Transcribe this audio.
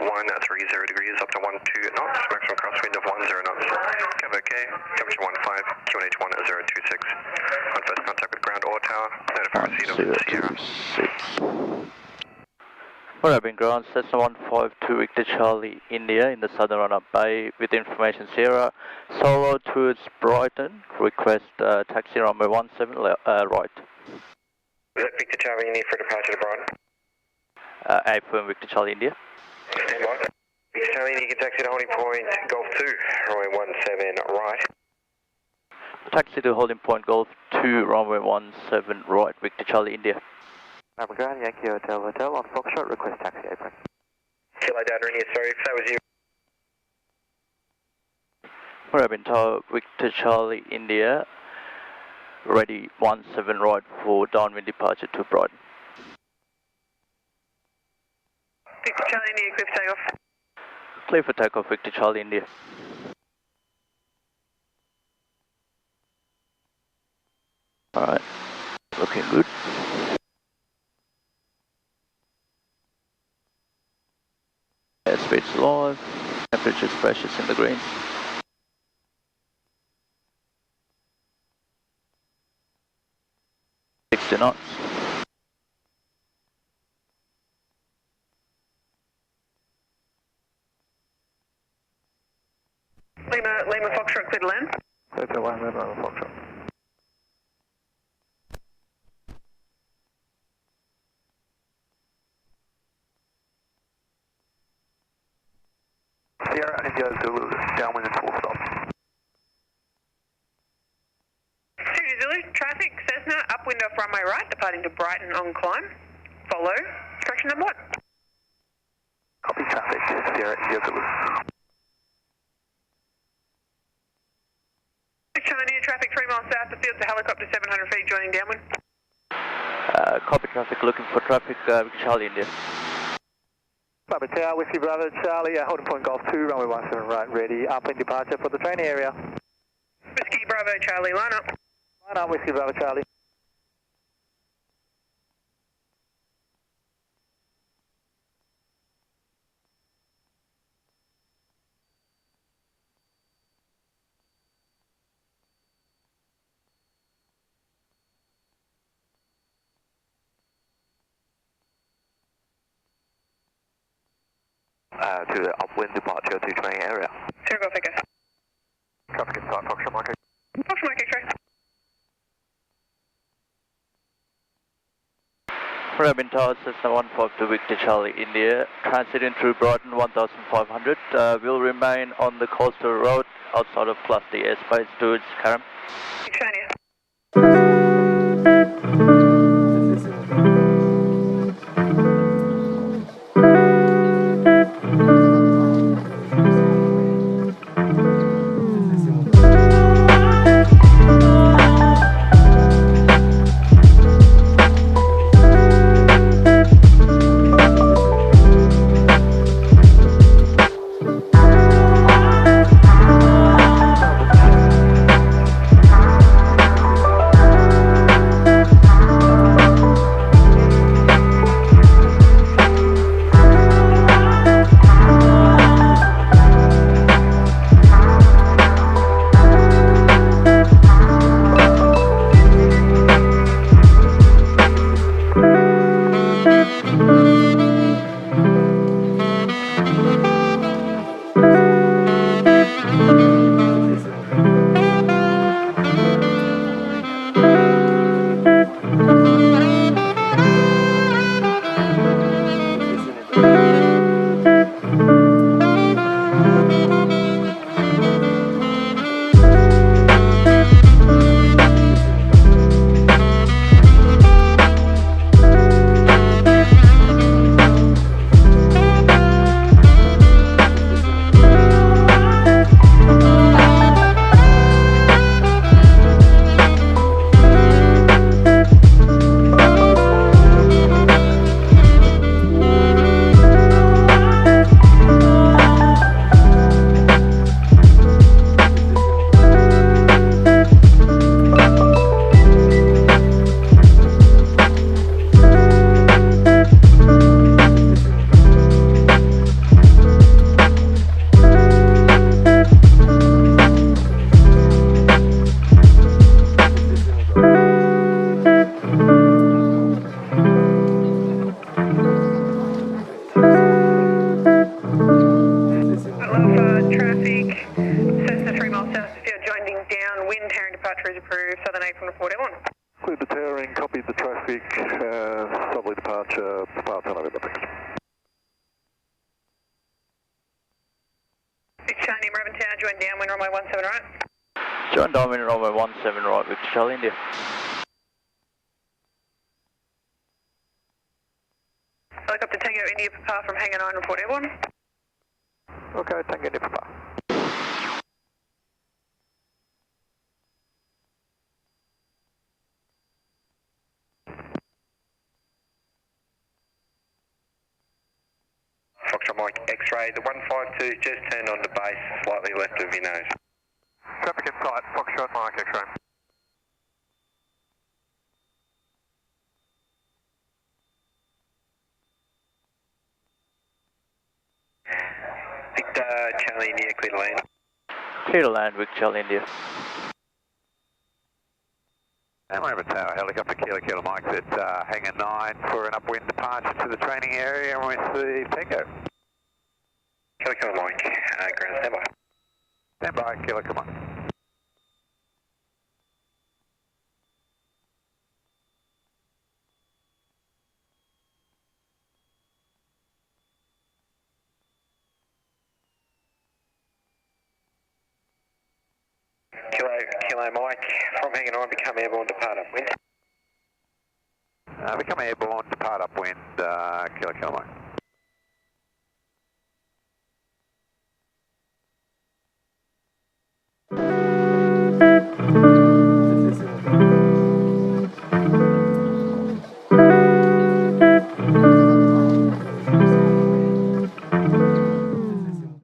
130 degrees up to 12 knots, maximum crosswind of 10 knots. Cover OK, temperature 15, QNH 1026. On first contact with ground or tower, notify receipt of Sierra. Moorabbin ground, Cessna 152 Victor Charlie, India, in the southern run-up bay with information Sierra. Solo towards Brighton, request taxi runway 17 right. Victor Charlie, India for departure to Brighton. Affirm Victor Charlie, India. Stand by. Victor Charlie, India, you can taxi to holding point Golf 2, runway 17 right. Taxi to holding point Golf 2, runway 17 right, Victor Charlie, India. Moorabbin ground, Yankee Hotel on Foxtrot, request taxi apron. Kilo Data India, sorry if that was you. Moorabbin Tower, Victor Charlie, India, ready 17 right for downwind departure to Brighton. Victor Charlie, India, clear for takeoff. Clear for takeoff, Victor Charlie, India. Alright, looking good. Airspeed's live, temperature's precious in the green. Knots. Lima Foxtrot, clear to land. Clear to land, Lima Foxtrot. Sierra India Zulu, downwind and full stop. Zulu, traffic, Cessna, upwind off runway right, departing to Brighton on climb. Follow, correction number 1. Copy traffic, Sierra India Zulu. China, traffic 3 miles south of field to helicopter 700 feet joining downwind. Copy traffic, looking for traffic, Charlie, India. Bravo Tower, Whiskey Bravo Charlie, holding point Golf 2, runway 17 right, ready, upwind departure for the training area. Whiskey Bravo Charlie, line up. Line up, Whiskey Bravo Charlie. To the upwind departure to training area. Zero Golf Echo. Traffic inside Foxtrot Mike. Foxtrot Mike X-ray. Moorabbin Tower, Cessna 152 Victor Charlie, India, transiting through Brighton 1500, will remain on the coastal road outside of Class D airspace towards Karam. China. join downwind runway 17 right. Join downwind runway 17 right, Victor Charlie, India. Helicopter Tango India Papa from Hangar 9, report airborne. Okay, Tango India Papa. Foxtrot Mike X-ray, the 152 just turned on the base, slightly left of your nose. Traffic in sight, Foxtrot Mike X-ray. Victor Charlie India, clear to land. Clear to land, Victor Charlie, India. And we have a tower helicopter Kilo Mike at Hangar 9 for an upwind departure to the training area with the Tango. Kilo Mike, ground standby. Stand by, Kilo Mike. Kilo Mike, from Hangar 9, become airborne, depart upwind. Become airborne, depart upwind, Kilo Mike.